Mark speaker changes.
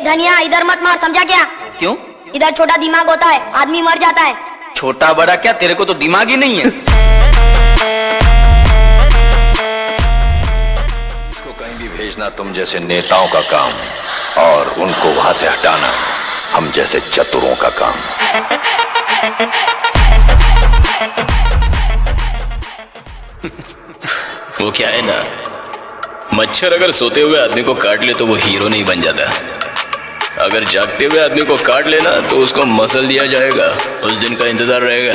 Speaker 1: धनिया इधर मत मार, समझा क्या?
Speaker 2: क्यों?
Speaker 1: इधर छोटा दिमाग होता है, आदमी मर जाता है।
Speaker 2: छोटा बड़ा क्या, तेरे को तो दिमाग ही नहीं है।
Speaker 3: को कहीं भी भेजना तुम जैसे नेताओं का काम, और उनको वहां से हटाना हम जैसे चतुरों का काम।
Speaker 4: वो क्या है ना, मच्छर अगर सोते हुए आदमी को काट ले तो वो हीरो नहीं बन जाता। अगर जागते हुए आदमी को काट लेना तो उसको मसल दिया जाएगा, उस दिन का इंतजार रहेगा।